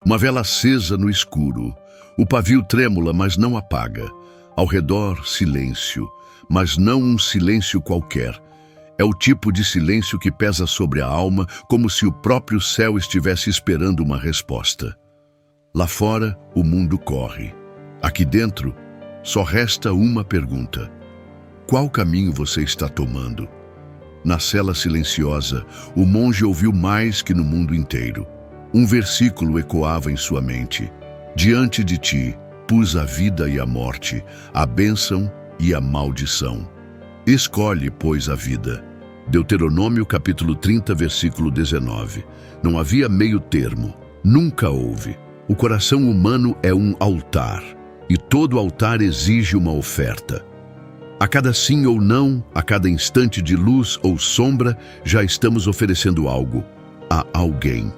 Uma vela acesa no escuro. O pavio trêmula, mas não apaga. Ao redor, silêncio, mas não um silêncio qualquer. É o tipo de silêncio que pesa sobre a alma, como se o próprio céu estivesse esperando uma resposta. Lá fora, o mundo corre. Aqui dentro, só resta uma pergunta. Qual caminho você está tomando? Na cela silenciosa, o monge ouviu mais que no mundo inteiro. Um versículo ecoava em sua mente. Diante de ti, pus a vida e a morte, a bênção e a maldição. Escolhe, pois, a vida. Deuteronômio capítulo 30, versículo 19. Não havia meio termo. Nunca houve. O coração humano é um altar, e todo altar exige uma oferta. A cada sim ou não, a cada instante de luz ou sombra, já estamos oferecendo algo a alguém.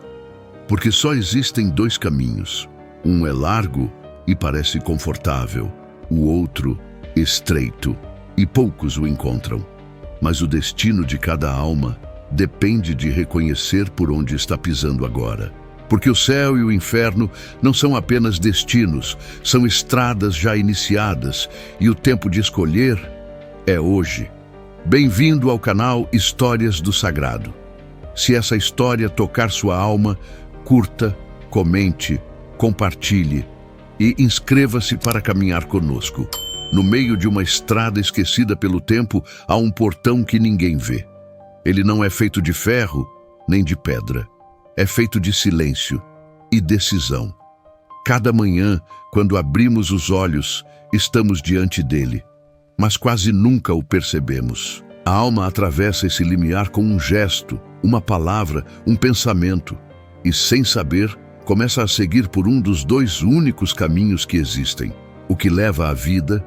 Porque só existem dois caminhos. Um é largo e parece confortável, o outro estreito, e poucos o encontram. Mas o destino de cada alma depende de reconhecer por onde está pisando agora. Porque o céu e o inferno não são apenas destinos, são estradas já iniciadas, e o tempo de escolher é hoje. Bem-vindo ao canal Histórias do Sagrado. Se essa história tocar sua alma, curta, comente, compartilhe e inscreva-se para caminhar conosco. No meio de uma estrada esquecida pelo tempo, há um portão que ninguém vê. Ele não é feito de ferro, nem de pedra. É feito de silêncio e decisão. Cada manhã, quando abrimos os olhos, estamos diante dele, mas quase nunca o percebemos. A alma atravessa esse limiar com um gesto, uma palavra, um pensamento, e sem saber, começa a seguir por um dos dois únicos caminhos que existem, o que leva à vida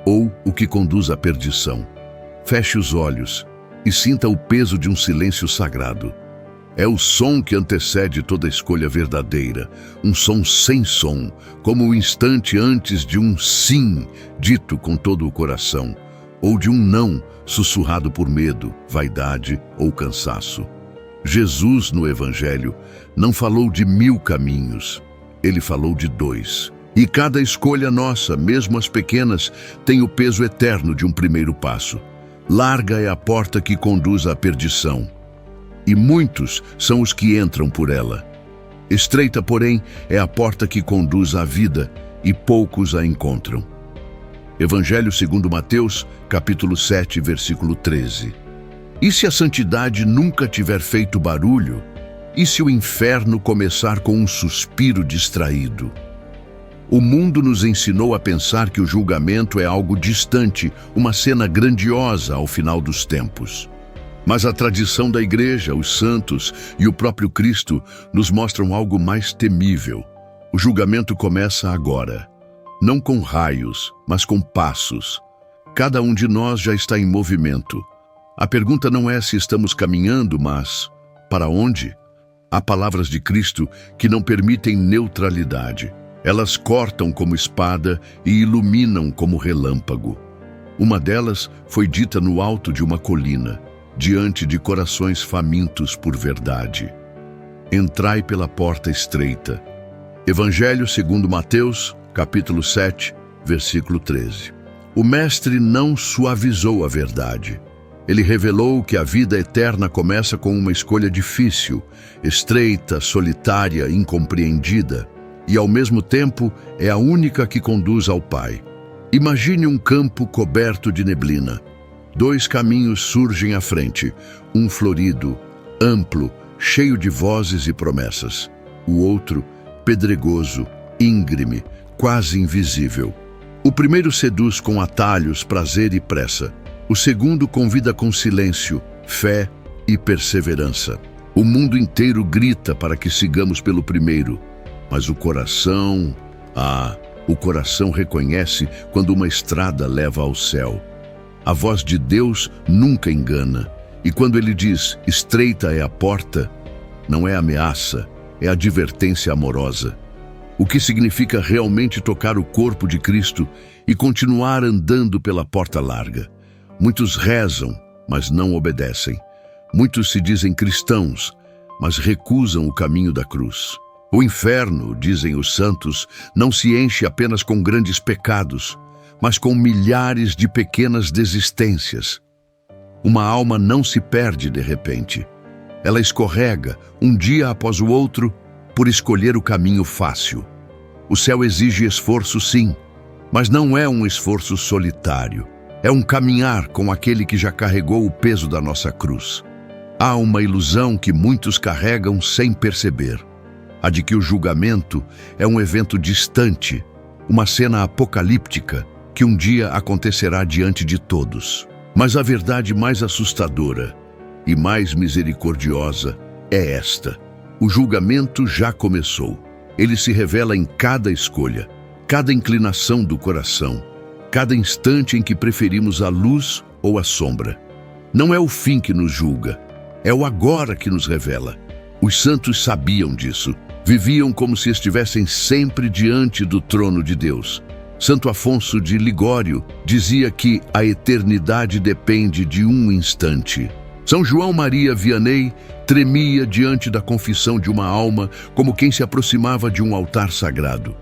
ou o que conduz à perdição. Feche os olhos e sinta o peso de um silêncio sagrado. É o som que antecede toda escolha verdadeira, um som sem som, como o instante antes de um sim dito com todo o coração, ou de um não sussurrado por medo, vaidade ou cansaço. Jesus, no Evangelho, não falou de 1000 caminhos, ele falou de 2. E cada escolha nossa, mesmo as pequenas, tem o peso eterno de um primeiro passo. Larga é a porta que conduz à perdição, e muitos são os que entram por ela. Estreita, porém, é a porta que conduz à vida, e poucos a encontram. Evangelho segundo Mateus, capítulo 7, versículo 13. E se a santidade nunca tiver feito barulho? E se o inferno começar com um suspiro distraído? O mundo nos ensinou a pensar que o julgamento é algo distante, uma cena grandiosa ao final dos tempos. Mas a tradição da igreja, os santos e o próprio Cristo nos mostram algo mais temível. O julgamento começa agora, não com raios, mas com passos. Cada um de nós já está em movimento. A pergunta não é se estamos caminhando, mas para onde? Há palavras de Cristo que não permitem neutralidade. Elas cortam como espada e iluminam como relâmpago. Uma delas foi dita no alto de uma colina, diante de corações famintos por verdade. Entrai pela porta estreita. Evangelho segundo Mateus, capítulo 7, versículo 13. O Mestre não suavizou a verdade. Ele revelou que a vida eterna começa com uma escolha difícil, estreita, solitária, incompreendida, e ao mesmo tempo é a única que conduz ao Pai. Imagine um campo coberto de neblina. 2 caminhos surgem à frente, um florido, amplo, cheio de vozes e promessas. O outro, pedregoso, íngreme, quase invisível. O primeiro seduz com atalhos, prazer e pressa. O segundo convida com silêncio, fé e perseverança. O mundo inteiro grita para que sigamos pelo primeiro, mas o coração reconhece quando uma estrada leva ao céu. A voz de Deus nunca engana, e quando ele diz, estreita é a porta, não é ameaça, é advertência amorosa. O que significa realmente tocar o corpo de Cristo e continuar andando pela porta larga. Muitos rezam, mas não obedecem. Muitos se dizem cristãos, mas recusam o caminho da cruz. O inferno, dizem os santos, não se enche apenas com grandes pecados, mas com milhares de pequenas desistências. Uma alma não se perde de repente. Ela escorrega, um dia após o outro, por escolher o caminho fácil. O céu exige esforço, sim, mas não é um esforço solitário. É um caminhar com aquele que já carregou o peso da nossa cruz. Há uma ilusão que muitos carregam sem perceber. A de que o julgamento é um evento distante, uma cena apocalíptica que um dia acontecerá diante de todos. Mas a verdade mais assustadora e mais misericordiosa é esta: o julgamento já começou. Ele se revela em cada escolha, cada inclinação do coração, cada instante em que preferimos a luz ou a sombra. Não é o fim que nos julga, é o agora que nos revela. Os santos sabiam disso, viviam como se estivessem sempre diante do trono de Deus. Santo Afonso de Ligório dizia que a eternidade depende de um instante. São João Maria Vianney tremia diante da confissão de uma alma como quem se aproximava de um altar sagrado.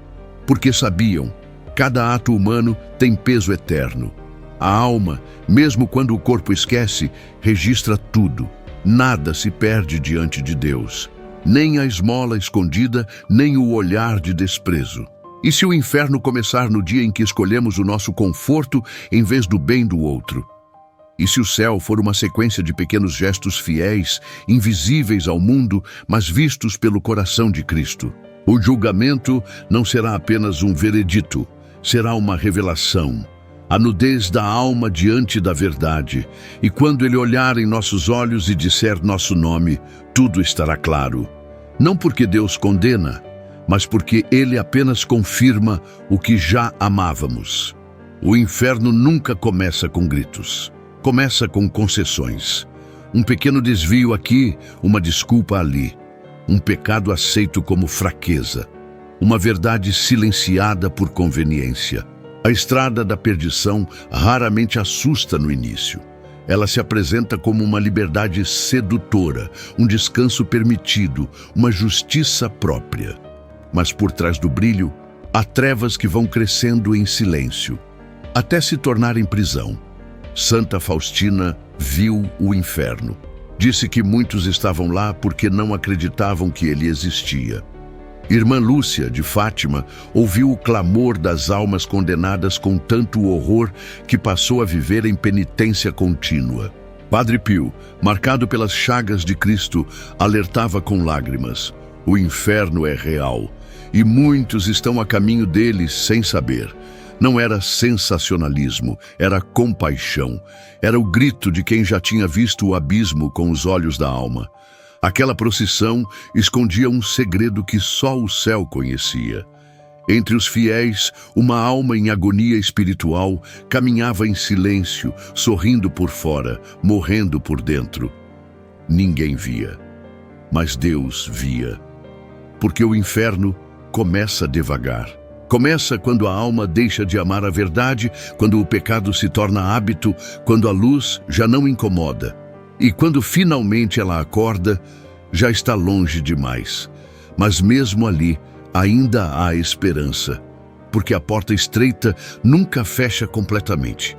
Porque sabiam, cada ato humano tem peso eterno. A alma, mesmo quando o corpo esquece, registra tudo. Nada se perde diante de Deus. Nem a esmola escondida, nem o olhar de desprezo. E se o inferno começar no dia em que escolhemos o nosso conforto em vez do bem do outro? E se o céu for uma sequência de pequenos gestos fiéis, invisíveis ao mundo, mas vistos pelo coração de Cristo? O julgamento não será apenas um veredito, será uma revelação. A nudez da alma diante da verdade. E quando Ele olhar em nossos olhos e disser nosso nome, tudo estará claro. Não porque Deus condena, mas porque Ele apenas confirma o que já amávamos. O inferno nunca começa com gritos. Começa com concessões. Um pequeno desvio aqui, uma desculpa ali. Um pecado aceito como fraqueza. Uma verdade silenciada por conveniência. A estrada da perdição raramente assusta no início. Ela se apresenta como uma liberdade sedutora, um descanso permitido, uma justiça própria. Mas por trás do brilho, há trevas que vão crescendo em silêncio, até se tornarem prisão. Santa Faustina viu o inferno. Disse que muitos estavam lá porque não acreditavam que ele existia. Irmã Lúcia, de Fátima, ouviu o clamor das almas condenadas com tanto horror que passou a viver em penitência contínua. Padre Pio, marcado pelas chagas de Cristo, alertava com lágrimas: o inferno é real, e muitos estão a caminho dele sem saber. Não era sensacionalismo, era compaixão. Era o grito de quem já tinha visto o abismo com os olhos da alma. Aquela procissão escondia um segredo que só o céu conhecia. Entre os fiéis, uma alma em agonia espiritual caminhava em silêncio, sorrindo por fora, morrendo por dentro. Ninguém via, mas Deus via. Porque o inferno começa devagar. Começa quando a alma deixa de amar a verdade, quando o pecado se torna hábito, quando a luz já não incomoda. E quando finalmente ela acorda, já está longe demais. Mas mesmo ali, ainda há esperança, porque a porta estreita nunca fecha completamente.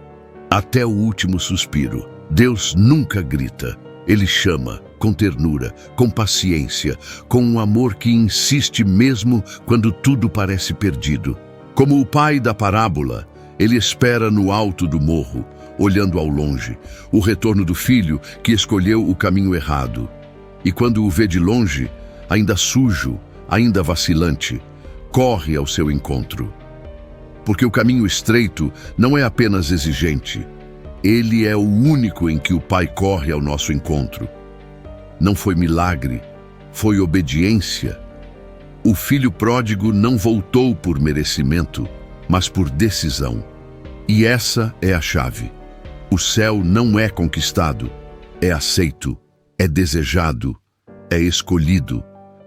Até o último suspiro, Deus nunca grita. Ele chama, com ternura, com paciência, com um amor que insiste mesmo quando tudo parece perdido. Como o pai da parábola, ele espera no alto do morro, olhando ao longe, o retorno do filho que escolheu o caminho errado. E quando o vê de longe, ainda sujo, ainda vacilante, corre ao seu encontro. Porque o caminho estreito não é apenas exigente, ele é o único em que o Pai corre ao nosso encontro. Não foi milagre, foi obediência. O filho pródigo não voltou por merecimento, mas por decisão. E essa é a chave. O céu não é conquistado, é aceito, é desejado, é escolhido.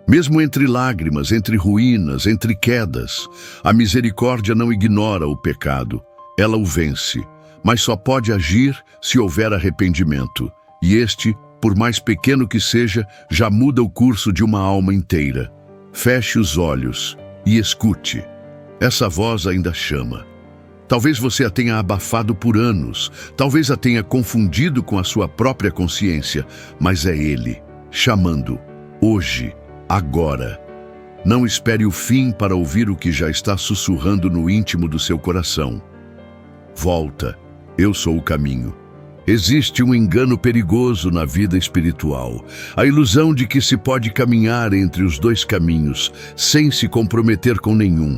Mesmo entre lágrimas, entre ruínas, entre quedas, a misericórdia não ignora o pecado, ela o vence, mas só pode agir se houver arrependimento. E este, por mais pequeno que seja, já muda o curso de uma alma inteira. Feche os olhos e escute. Essa voz ainda chama. Talvez você a tenha abafado por anos, talvez a tenha confundido com a sua própria consciência, mas é Ele, chamando, hoje, agora. Não espere o fim para ouvir o que já está sussurrando no íntimo do seu coração. Volta, eu sou o caminho. Existe um engano perigoso na vida espiritual, a ilusão de que se pode caminhar entre os dois caminhos, sem se comprometer com nenhum.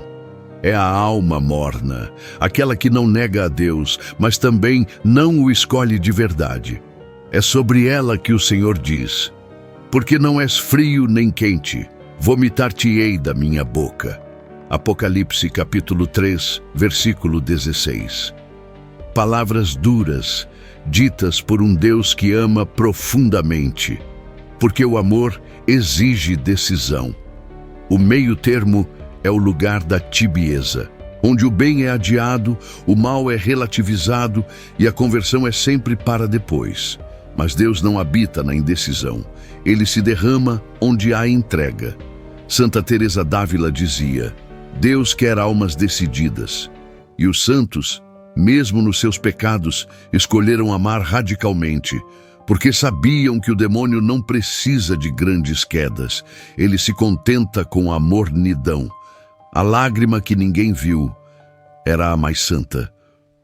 É a alma morna, aquela que não nega a Deus, mas também não o escolhe de verdade. É sobre ela que o Senhor diz: porque não és frio nem quente, vomitar-te-ei da minha boca. Apocalipse capítulo 3, versículo 16. Palavras duras, ditas por um Deus que ama profundamente, porque o amor exige decisão. O meio termo é o lugar da tibieza, onde o bem é adiado, o mal é relativizado e a conversão é sempre para depois. Mas Deus não habita na indecisão, Ele se derrama onde há entrega. Santa Teresa d'Ávila dizia: Deus quer almas decididas. E os santos, mesmo nos seus pecados, escolheram amar radicalmente, porque sabiam que o demônio não precisa de grandes quedas, ele se contenta com a mornidão. A lágrima que ninguém viu era a mais santa,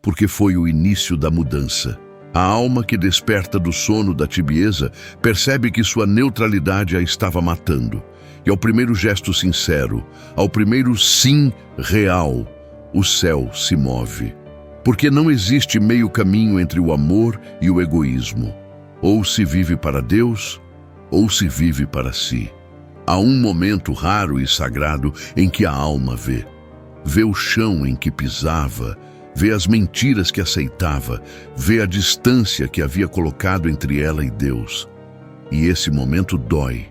porque foi o início da mudança. A alma que desperta do sono da tibieza percebe que sua neutralidade a estava matando. E ao primeiro gesto sincero, ao primeiro sim real, o céu se move. Porque não existe meio caminho entre o amor e o egoísmo. Ou se vive para Deus, ou se vive para si. Há um momento raro e sagrado em que a alma vê. Vê o chão em que pisava, vê as mentiras que aceitava, vê a distância que havia colocado entre ela e Deus. E esse momento dói,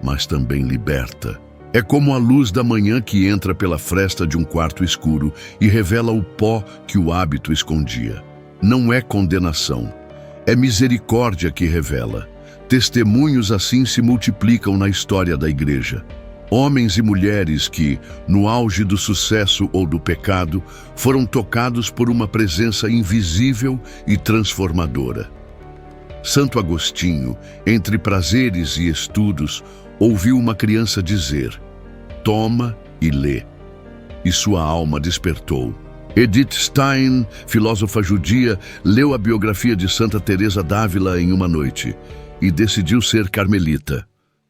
mas também liberta. É como a luz da manhã que entra pela fresta de um quarto escuro e revela o pó que o hábito escondia. Não é condenação, é misericórdia que revela. Testemunhos assim se multiplicam na história da Igreja. Homens e mulheres que, no auge do sucesso ou do pecado, foram tocados por uma presença invisível e transformadora. Santo Agostinho, entre prazeres e estudos, ouviu uma criança dizer: toma e lê. E sua alma despertou. Edith Stein, filósofa judia, leu a biografia de Santa Teresa d'Ávila em uma noite e decidiu ser carmelita.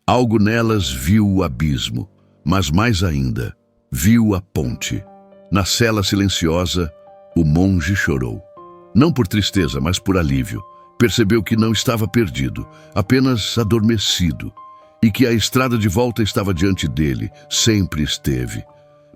Algo nelas viu o abismo, mas mais ainda, viu a ponte. Na cela silenciosa, o monge chorou. Não por tristeza, mas por alívio. Percebeu que não estava perdido, apenas adormecido, e que a estrada de volta estava diante dele, sempre esteve.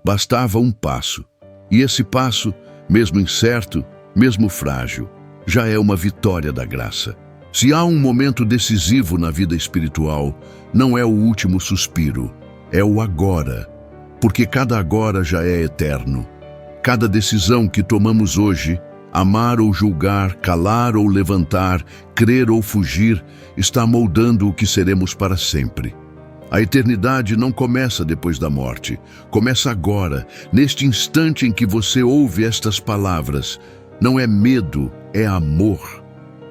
Bastava um passo, e esse passo, mesmo incerto, mesmo frágil, já é uma vitória da graça. Se há um momento decisivo na vida espiritual, não é o último suspiro, é o agora, porque cada agora já é eterno. Cada decisão que tomamos hoje, amar ou julgar, calar ou levantar, crer ou fugir, está moldando o que seremos para sempre. A eternidade não começa depois da morte, começa agora, neste instante em que você ouve estas palavras. Não é medo, é amor.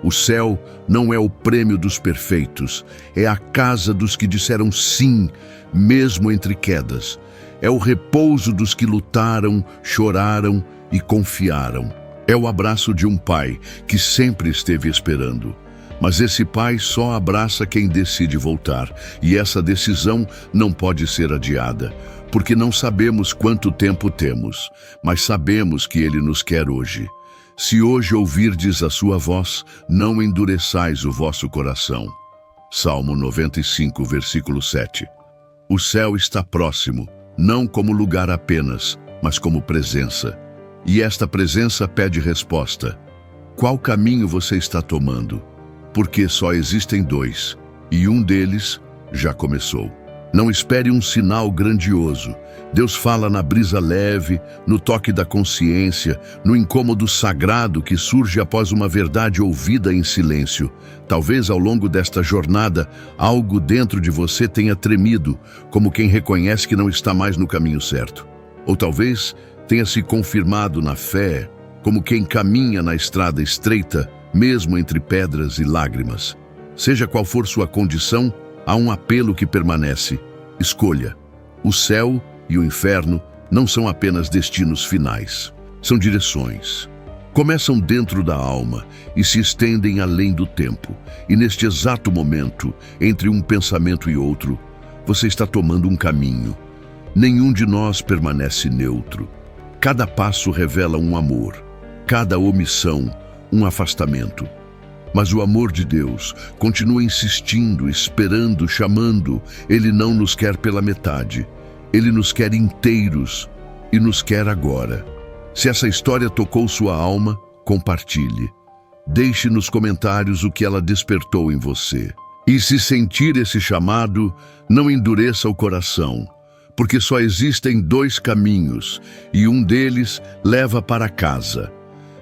O céu não é o prêmio dos perfeitos, é a casa dos que disseram sim, mesmo entre quedas. É o repouso dos que lutaram, choraram e confiaram. É o abraço de um pai que sempre esteve esperando. Mas esse pai só abraça quem decide voltar, e essa decisão não pode ser adiada, porque não sabemos quanto tempo temos, mas sabemos que ele nos quer hoje. Se hoje ouvirdes a sua voz, não endureçais o vosso coração. Salmo 95, versículo 7. O céu está próximo, não como lugar apenas, mas como presença. E esta presença pede resposta. Qual caminho você está tomando? Porque só existem dois, e um deles já começou. Não espere um sinal grandioso. Deus fala na brisa leve, no toque da consciência, no incômodo sagrado que surge após uma verdade ouvida em silêncio. Talvez ao longo desta jornada, algo dentro de você tenha tremido, como quem reconhece que não está mais no caminho certo. Ou talvez tenha se confirmado na fé, como quem caminha na estrada estreita, mesmo entre pedras e lágrimas. Seja qual for sua condição, há um apelo que permanece. Escolha. O céu e o inferno não são apenas destinos finais, são direções. Começam dentro da alma e se estendem além do tempo. E neste exato momento, entre um pensamento e outro, você está tomando um caminho. Nenhum de nós permanece neutro. Cada passo revela um amor, cada omissão, um afastamento. Mas o amor de Deus continua insistindo, esperando, chamando. Ele não nos quer pela metade. Ele nos quer inteiros e nos quer agora. Se essa história tocou sua alma, compartilhe. Deixe nos comentários o que ela despertou em você. E se sentir esse chamado, não endureça o coração, porque só existem dois caminhos e um deles leva para casa.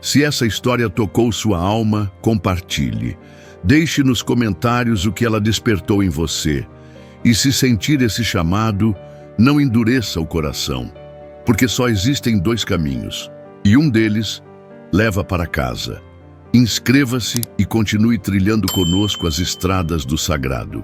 Se essa história tocou sua alma, compartilhe. Deixe nos comentários o que ela despertou em você. E se sentir esse chamado, não endureça o coração, porque só existem dois caminhos, e um deles leva para casa. Inscreva-se e continue trilhando conosco as estradas do sagrado.